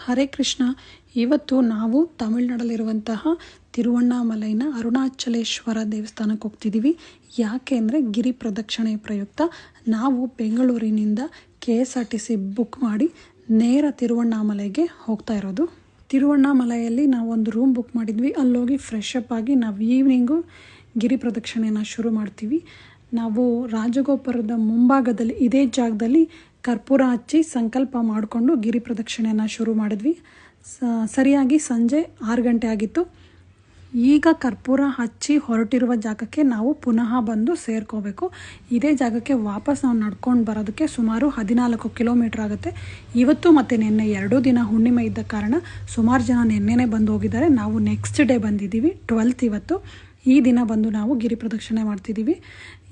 ಹರೇ ಕೃಷ್ಣ. ಇವತ್ತು ನಾವು ತಮಿಳುನಾಡಲ್ಲಿರುವಂತಹ ತಿರುವಣ್ಣಾಮಲೈನ ಅರುಣಾಚಲೇಶ್ವರ ದೇವಸ್ಥಾನಕ್ಕೆ ಹೋಗ್ತಿದ್ದೀವಿ. ಯಾಕೆ ಅಂದರೆ ಗಿರಿ ಪ್ರದಕ್ಷಿಣೆ ಪ್ರಯುಕ್ತ ನಾವು ಬೆಂಗಳೂರಿನಿಂದ KSRTC ಬುಕ್ ಮಾಡಿ ನೇರ ತಿರುವಣ್ಣಾಮಲೈಗೆ ಹೋಗ್ತಾ ಇರೋದು. ತಿರುವಣ್ಣಾಮಲೈಯಲ್ಲಿ ನಾವು ಒಂದು ರೂಮ್ ಬುಕ್ ಮಾಡಿದ್ವಿ. ಅಲ್ಲೋಗಿ ಫ್ರೆಶ್ ಅಪ್ ಆಗಿ ನಾವು ಈವ್ನಿಂಗು ಗಿರಿ ಪ್ರದಕ್ಷಿಣೆಯನ್ನು ಶುರು ಮಾಡ್ತೀವಿ. ನಾವು ರಾಜಗೋಪುರದ ಮುಂಭಾಗದಲ್ಲಿ ಇದೇ ಜಾಗದಲ್ಲಿ ಕರ್ಪೂರ ಹಚ್ಚಿ ಸಂಕಲ್ಪ ಮಾಡಿಕೊಂಡು ಗಿರಿ ಪ್ರದಕ್ಷಿಣೆಯನ್ನು ಶುರು ಮಾಡಿದ್ವಿ. ಸರಿಯಾಗಿ ಸಂಜೆ 6 ಗಂಟೆ ಆಗಿತ್ತು. ಈಗ ಕರ್ಪೂರ ಹಚ್ಚಿ ಹೊರಟಿರುವ ಜಾಗಕ್ಕೆ ನಾವು ಪುನಃ ಬಂದು ಸೇರ್ಕೋಬೇಕು. ಇದೇ ಜಾಗಕ್ಕೆ ವಾಪಸ್ ನಾವು ನಡ್ಕೊಂಡು ಬರೋದಕ್ಕೆ ಸುಮಾರು 14 ಕಿಲೋಮೀಟ್ರ್ ಆಗುತ್ತೆ. ಇವತ್ತು ಮತ್ತು ನಿನ್ನೆ 2 ದಿನ ಹುಣ್ಣಿಮೆ ಇದ್ದ ಕಾರಣ ಸುಮಾರು ಜನ ನಿನ್ನೆನೇ ಬಂದು ಹೋಗಿದ್ದಾರೆ. ನಾವು ನೆಕ್ಸ್ಟ್ ಡೇ ಬಂದಿದ್ದೀವಿ, 12th ಇವತ್ತು. ಈ ದಿನ ಬಂದು ನಾವು ಗಿರಿ ಪ್ರದಕ್ಷಿಣೆ ಮಾಡ್ತಿದ್ದೀವಿ.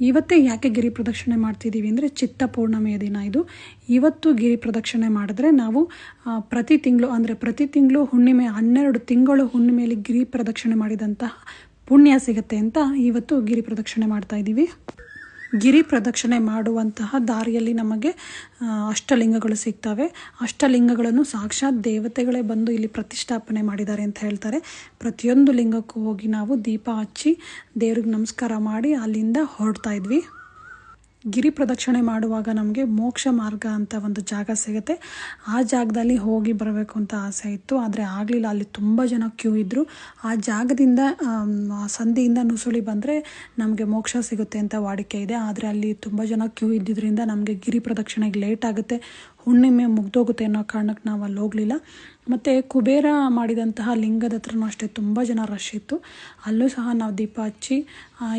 ಇವತ್ತೇ ಯಾಕೆ ಗಿರಿ ಪ್ರದಕ್ಷಿಣೆ ಮಾಡ್ತಿದ್ದೀವಿ ಅಂದರೆ ಚಿತ್ತ ಪೂರ್ಣಿಮೆಯ ದಿನ ಇದು. ಇವತ್ತು ಗಿರಿ ಪ್ರದಕ್ಷಿಣೆ ಮಾಡಿದ್ರೆ ನಾವು ಪ್ರತಿ ತಿಂಗಳು ಹುಣ್ಣಿಮೆ 12 ತಿಂಗಳು ಹುಣ್ಣಿಮೆಯಲ್ಲಿ ಗಿರಿ ಪ್ರದಕ್ಷಿಣೆ ಮಾಡಿದಂತಹ ಪುಣ್ಯ ಸಿಗುತ್ತೆ ಅಂತ ಇವತ್ತು ಗಿರಿ ಪ್ರದಕ್ಷಿಣೆ ಮಾಡ್ತಾ ಇದ್ದೀವಿ. ಗಿರಿ ಪ್ರದಕ್ಷಿಣೆ ಮಾಡುವಂತಹ ದಾರಿಯಲ್ಲಿ ನಮಗೆ ಅಷ್ಟಲಿಂಗಗಳು ಸಿಗ್ತವೆ. ಅಷ್ಟಲಿಂಗಗಳನ್ನು ಸಾಕ್ಷಾತ್ ದೇವತೆಗಳೇ ಬಂದು ಇಲ್ಲಿ ಪ್ರತಿಷ್ಠಾಪನೆ ಮಾಡಿದ್ದಾರೆ ಅಂತ ಹೇಳ್ತಾರೆ. ಪ್ರತಿಯೊಂದು ಲಿಂಗಕ್ಕೂ ಹೋಗಿ ನಾವು ದೀಪ ಹಚ್ಚಿ ದೇವ್ರಿಗೆ ನಮಸ್ಕಾರ ಮಾಡಿ ಅಲ್ಲಿಂದ ಹೊರಡ್ತಾ ಇದ್ವಿ. ಗಿರಿ ಪ್ರದಕ್ಷಿಣೆ ಮಾಡುವಾಗ ನಮಗೆ ಮೋಕ್ಷ ಮಾರ್ಗ ಅಂತ ಒಂದು ಜಾಗ ಸಿಗುತ್ತೆ. ಆ ಜಾಗದಲ್ಲಿ ಹೋಗಿ ಬರಬೇಕು ಅಂತ ಆಸೆ ಇತ್ತು, ಆದರೆ ಆಗಲಿಲ್ಲ. ಅಲ್ಲಿ ತುಂಬ ಜನ ಕ್ಯೂ ಇದ್ದರು. ಆ ಜಾಗದಿಂದ ಸಂಧಿಯಿಂದ ನುಸುಳಿ ಬಂದರೆ ನಮಗೆ ಮೋಕ್ಷ ಸಿಗುತ್ತೆ ಅಂತ ವಾಡಿಕೆ ಇದೆ. ಆದರೆ ಅಲ್ಲಿ ತುಂಬ ಜನ ಕ್ಯೂ ಇದ್ದಿದ್ದರಿಂದ ನಮಗೆ ಗಿರಿ ಪ್ರದಕ್ಷಿಣೆಗೆ ಲೇಟ್ ಆಗುತ್ತೆ, ಹುಣ್ಣಿಮೆ ಮುಗ್ದೋಗುತ್ತೆ ಅನ್ನೋ ಕಾರಣಕ್ಕೆ ನಾವು ಅಲ್ಲಿ ಹೋಗಲಿಲ್ಲ. ಮತ್ತು ಕುಬೇರ ಮಾಡಿದಂತಹ ಲಿಂಗದ ಹತ್ರನೂ ಅಷ್ಟೇ ತುಂಬ ಜನ ರಶ್ ಇತ್ತು. ಅಲ್ಲೂ ಸಹ ನಾವು ದೀಪ ಹಚ್ಚಿ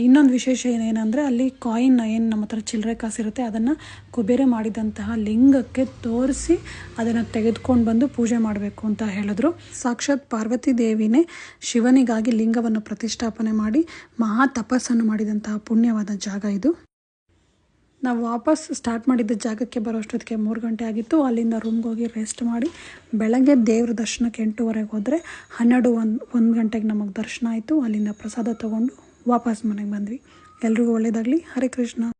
ಇನ್ನೊಂದು ವಿಶೇಷ ಏನಂದರೆ ಅಲ್ಲಿ ಕಾಯಿನ್ ಏನು ನಮ್ಮ ಹತ್ರ ಚಿಲ್ಲರೆ ಕಾಸಿರುತ್ತೆ ಅದನ್ನು ಕುಬೇರ ಮಾಡಿದಂತಹ ಲಿಂಗಕ್ಕೆ ತೋರಿಸಿ ಅದನ್ನು ತೆಗೆದುಕೊಂಡು ಬಂದು ಪೂಜೆ ಮಾಡಬೇಕು ಅಂತ ಹೇಳಿದ್ರು. ಸಾಕ್ಷಾತ್ ಪಾರ್ವತಿ ದೇವಿನೇ ಶಿವನಿಗಾಗಿ ಲಿಂಗವನ್ನು ಪ್ರತಿಷ್ಠಾಪನೆ ಮಾಡಿ ಮಹಾ ತಪಸ್ಸನ್ನು ಮಾಡಿದಂತಹ ಪುಣ್ಯವಾದ ಜಾಗ ಇದು. ನಾವು ವಾಪಸ್ ಸ್ಟಾರ್ಟ್ ಮಾಡಿದ್ದ ಜಾಗಕ್ಕೆ ಬರೋಷ್ಟೊತ್ತಿಗೆ 3 ಗಂಟೆ ಆಗಿತ್ತು. ಅಲ್ಲಿಂದ ರೂಮ್ಗೆ ಹೋಗಿ ರೆಸ್ಟ್ ಮಾಡಿ ಬೆಳಗ್ಗೆ ದೇವ್ರ ದರ್ಶನಕ್ಕೆ 8:30 ಹೋದರೆ 1 ಗಂಟೆಗೆ ನಮಗೆ ದರ್ಶನ ಆಯಿತು. ಅಲ್ಲಿಂದ ಪ್ರಸಾದ ತೊಗೊಂಡು ವಾಪಸ್ ಮನೆಗೆ ಬಂದ್ವಿ. ಎಲ್ರಿಗೂ ಒಳ್ಳೆಯದಾಗಲಿ. ಹರೇ ಕೃಷ್ಣ.